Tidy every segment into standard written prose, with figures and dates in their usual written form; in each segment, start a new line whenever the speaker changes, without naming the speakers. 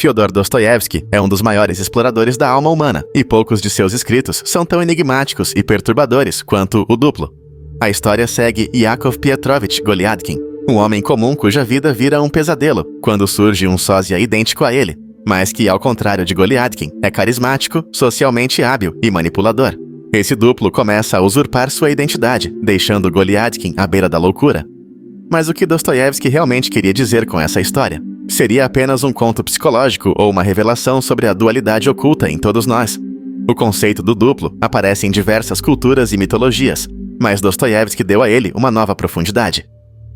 Fyodor Dostoiévski é um dos maiores exploradores da alma humana, e poucos de seus escritos são tão enigmáticos e perturbadores quanto O Duplo. A história segue Yakov Pietrovich Goliadkin, um homem comum cuja vida vira um pesadelo quando surge um sósia idêntico a ele, mas que, ao contrário de Goliadkin, é carismático, socialmente hábil e manipulador. Esse duplo começa a usurpar sua identidade, deixando Goliadkin à beira da loucura. Mas o que Dostoiévski realmente queria dizer com essa história? Seria apenas um conto psicológico ou uma revelação sobre a dualidade oculta em todos nós? O conceito do duplo aparece em diversas culturas e mitologias, mas Dostoiévski deu a ele uma nova profundidade.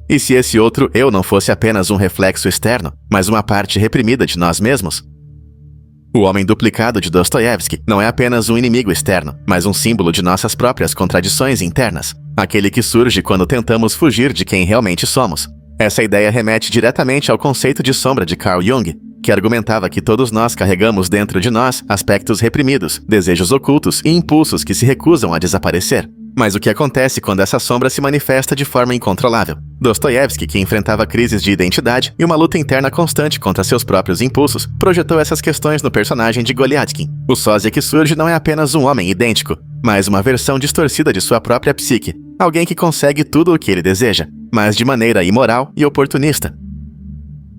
E se esse outro eu não fosse apenas um reflexo externo, mas uma parte reprimida de nós mesmos? O homem duplicado de Dostoiévski não é apenas um inimigo externo, mas um símbolo de nossas próprias contradições internas, aquele que surge quando tentamos fugir de quem realmente somos. Essa ideia remete diretamente ao conceito de sombra de Carl Jung, que argumentava que todos nós carregamos dentro de nós aspectos reprimidos, desejos ocultos e impulsos que se recusam a desaparecer. Mas o que acontece quando essa sombra se manifesta de forma incontrolável? Dostoiévski, que enfrentava crises de identidade e uma luta interna constante contra seus próprios impulsos, projetou essas questões no personagem de Goliadkin. O sósia que surge não é apenas um homem idêntico, mas uma versão distorcida de sua própria psique, alguém que consegue tudo o que ele deseja, mas de maneira imoral e oportunista.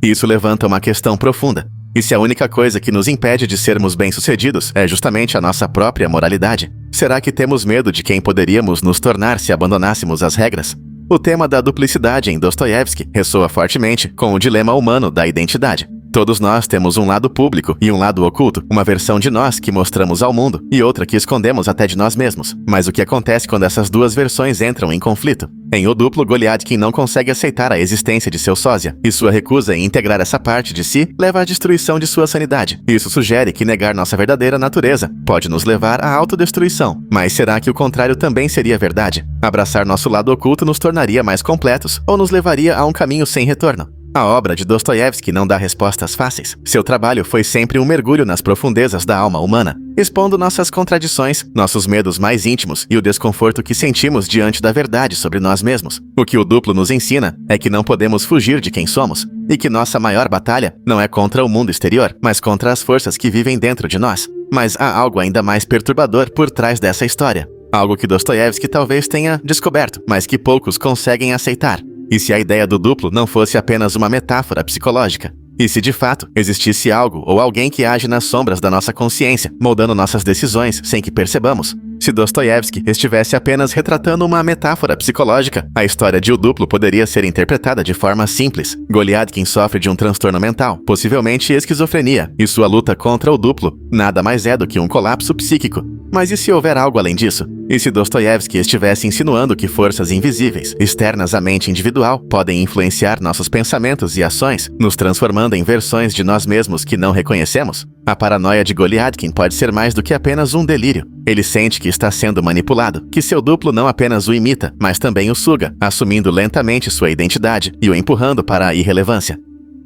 Isso levanta uma questão profunda. E se a única coisa que nos impede de sermos bem-sucedidos é justamente a nossa própria moralidade, será que temos medo de quem poderíamos nos tornar se abandonássemos as regras? O tema da duplicidade em Dostoiévski ressoa fortemente com o dilema humano da identidade. Todos nós temos um lado público e um lado oculto, uma versão de nós que mostramos ao mundo e outra que escondemos até de nós mesmos. Mas o que acontece quando essas duas versões entram em conflito? Em O Duplo, Goliadkin não consegue aceitar a existência de seu sósia, e sua recusa em integrar essa parte de si leva à destruição de sua sanidade. Isso sugere que negar nossa verdadeira natureza pode nos levar à autodestruição. Mas será que o contrário também seria verdade? Abraçar nosso lado oculto nos tornaria mais completos ou nos levaria a um caminho sem retorno? A obra de Dostoiévski não dá respostas fáceis. Seu trabalho foi sempre um mergulho nas profundezas da alma humana, expondo nossas contradições, nossos medos mais íntimos e o desconforto que sentimos diante da verdade sobre nós mesmos. O que o duplo nos ensina é que não podemos fugir de quem somos, e que nossa maior batalha não é contra o mundo exterior, mas contra as forças que vivem dentro de nós. Mas há algo ainda mais perturbador por trás dessa história. Algo que Dostoiévski talvez tenha descoberto, mas que poucos conseguem aceitar. E se a ideia do duplo não fosse apenas uma metáfora psicológica? E se de fato existisse algo ou alguém que age nas sombras da nossa consciência, moldando nossas decisões sem que percebamos? Se Dostoiévski estivesse apenas retratando uma metáfora psicológica, a história de O Duplo poderia ser interpretada de forma simples. Goliadkin sofre de um transtorno mental, possivelmente esquizofrenia, e sua luta contra o duplo nada mais é do que um colapso psíquico. Mas e se houver algo além disso? E se Dostoiévski estivesse insinuando que forças invisíveis, externas à mente individual, podem influenciar nossos pensamentos e ações, nos transformando em versões de nós mesmos que não reconhecemos? A paranoia de Goliadkin pode ser mais do que apenas um delírio. Ele sente que está sendo manipulado, que seu duplo não apenas o imita, mas também o suga, assumindo lentamente sua identidade e o empurrando para a irrelevância.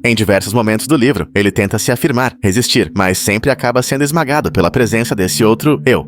Em diversos momentos do livro, ele tenta se afirmar, resistir, mas sempre acaba sendo esmagado pela presença desse outro eu.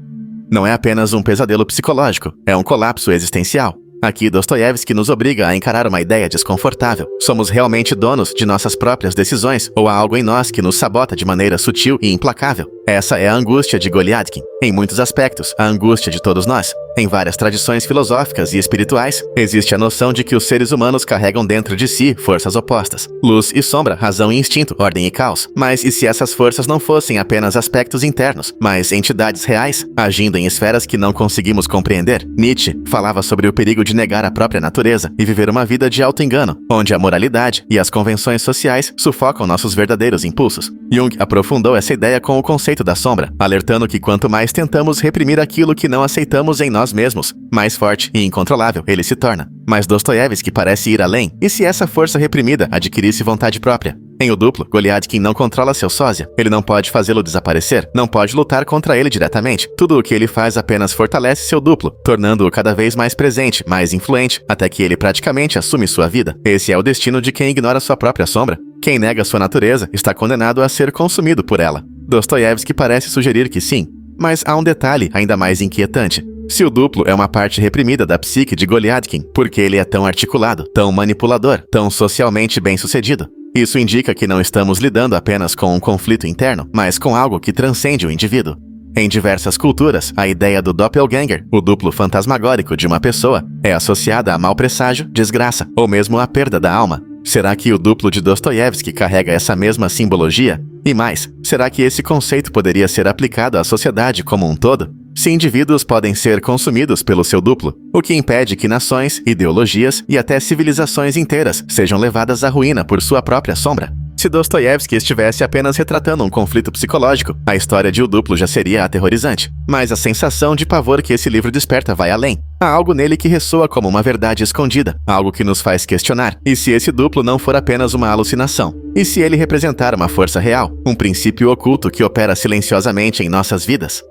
Não é apenas um pesadelo psicológico, é um colapso existencial. Aqui, Dostoiévski nos obriga a encarar uma ideia desconfortável. Somos realmente donos de nossas próprias decisões, ou há algo em nós que nos sabota de maneira sutil e implacável? Essa é a angústia de Goliadkin. Em muitos aspectos, a angústia de todos nós. Em várias tradições filosóficas e espirituais, existe a noção de que os seres humanos carregam dentro de si forças opostas. Luz e sombra, razão e instinto, ordem e caos. Mas e se essas forças não fossem apenas aspectos internos, mas entidades reais, agindo em esferas que não conseguimos compreender? Nietzsche falava sobre o perigo de negar a própria natureza e viver uma vida de auto-engano, onde a moralidade e as convenções sociais sufocam nossos verdadeiros impulsos. Jung aprofundou essa ideia com o conceito da sombra, alertando que quanto mais tentamos reprimir aquilo que não aceitamos em nós mesmos, mais forte e incontrolável ele se torna. Mas Dostoiévski parece ir além. E se essa força reprimida adquirisse vontade própria? Em O Duplo, Goliadkin não controla seu sósia. Ele não pode fazê-lo desaparecer, não pode lutar contra ele diretamente. Tudo o que ele faz apenas fortalece seu duplo, tornando-o cada vez mais presente, mais influente, até que ele praticamente assume sua vida. Esse é o destino de quem ignora sua própria sombra. Quem nega sua natureza está condenado a ser consumido por ela. Dostoiévski parece sugerir que sim, mas há um detalhe ainda mais inquietante. Se o duplo é uma parte reprimida da psique de Goliadkin, por que ele é tão articulado, tão manipulador, tão socialmente bem-sucedido? Isso indica que não estamos lidando apenas com um conflito interno, mas com algo que transcende o indivíduo. Em diversas culturas, a ideia do doppelganger, o duplo fantasmagórico de uma pessoa, é associada a mau presságio, desgraça ou mesmo a perda da alma. Será que o duplo de Dostoiévski carrega essa mesma simbologia? E mais, será que esse conceito poderia ser aplicado à sociedade como um todo? Se indivíduos podem ser consumidos pelo seu duplo, o que impede que nações, ideologias e até civilizações inteiras sejam levadas à ruína por sua própria sombra? Se Dostoiévski estivesse apenas retratando um conflito psicológico, a história de O Duplo já seria aterrorizante. Mas a sensação de pavor que esse livro desperta vai além. Há algo nele que ressoa como uma verdade escondida, algo que nos faz questionar. E se esse duplo não for apenas uma alucinação? E se ele representar uma força real, um princípio oculto que opera silenciosamente em nossas vidas?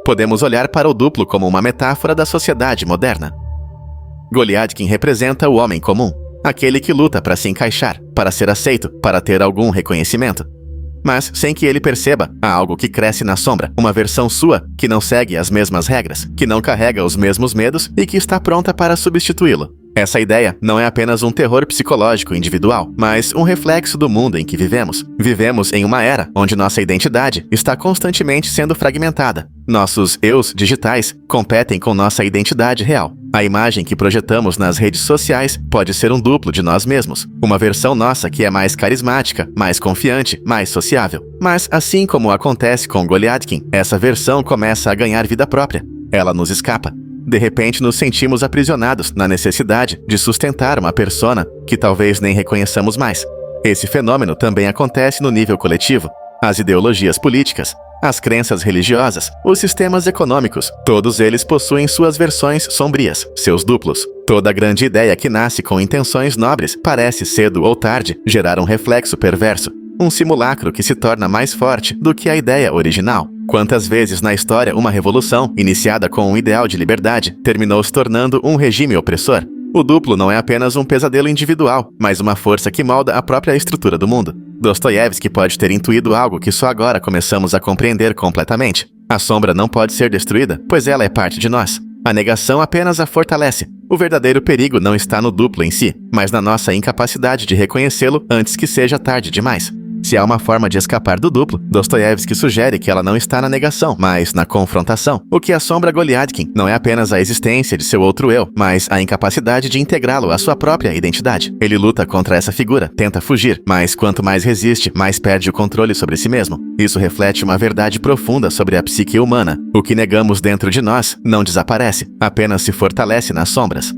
Podemos olhar para o duplo como uma metáfora da sociedade moderna. Goliadkin representa o homem comum, aquele que luta para se encaixar, para ser aceito, para ter algum reconhecimento. Mas, sem que ele perceba, há algo que cresce na sombra, uma versão sua que não segue as mesmas regras, que não carrega os mesmos medos e que está pronta para substituí-lo. Essa ideia não é apenas um terror psicológico individual, mas um reflexo do mundo em que vivemos. Vivemos em uma era onde nossa identidade está constantemente sendo fragmentada. Nossos eus digitais competem com nossa identidade real. A imagem que projetamos nas redes sociais pode ser um duplo de nós mesmos, uma versão nossa que é mais carismática, mais confiante, mais sociável. Mas, assim como acontece com Goliadkin, essa versão começa a ganhar vida própria. Ela nos escapa. De repente nos sentimos aprisionados na necessidade de sustentar uma persona que talvez nem reconheçamos mais. Esse fenômeno também acontece no nível coletivo. As ideologias políticas, as crenças religiosas, os sistemas econômicos, todos eles possuem suas versões sombrias, seus duplos. Toda grande ideia que nasce com intenções nobres parece, cedo ou tarde, gerar um reflexo perverso, um simulacro que se torna mais forte do que a ideia original. Quantas vezes na história uma revolução, iniciada com um ideal de liberdade, terminou se tornando um regime opressor? O duplo não é apenas um pesadelo individual, mas uma força que molda a própria estrutura do mundo. Dostoiévski pode ter intuído algo que só agora começamos a compreender completamente. A sombra não pode ser destruída, pois ela é parte de nós. A negação apenas a fortalece. O verdadeiro perigo não está no duplo em si, mas na nossa incapacidade de reconhecê-lo antes que seja tarde demais. Se há uma forma de escapar do duplo, Dostoiévski sugere que ela não está na negação, mas na confrontação. O que assombra Goliadkin não é apenas a existência de seu outro eu, mas a incapacidade de integrá-lo à sua própria identidade. Ele luta contra essa figura, tenta fugir, mas quanto mais resiste, mais perde o controle sobre si mesmo. Isso reflete uma verdade profunda sobre a psique humana. O que negamos dentro de nós não desaparece, apenas se fortalece nas sombras.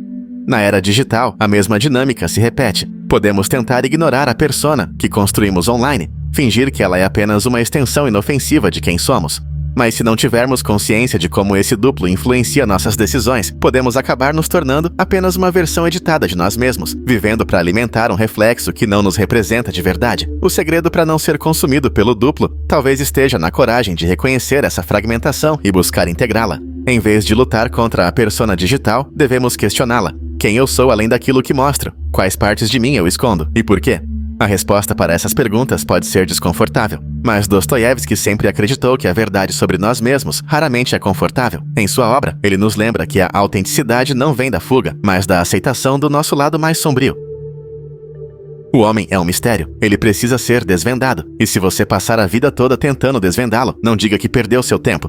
Na era digital, a mesma dinâmica se repete. Podemos tentar ignorar a persona que construímos online, fingir que ela é apenas uma extensão inofensiva de quem somos. Mas se não tivermos consciência de como esse duplo influencia nossas decisões, podemos acabar nos tornando apenas uma versão editada de nós mesmos, vivendo para alimentar um reflexo que não nos representa de verdade. O segredo para não ser consumido pelo duplo talvez esteja na coragem de reconhecer essa fragmentação e buscar integrá-la. Em vez de lutar contra a persona digital, devemos questioná-la. Quem eu sou além daquilo que mostro? Quais partes de mim eu escondo? E por quê? A resposta para essas perguntas pode ser desconfortável, mas Dostoiévski sempre acreditou que a verdade sobre nós mesmos raramente é confortável. Em sua obra, ele nos lembra que a autenticidade não vem da fuga, mas da aceitação do nosso lado mais sombrio. O homem é um mistério, ele precisa ser desvendado, e se você passar a vida toda tentando desvendá-lo, não diga que perdeu seu tempo.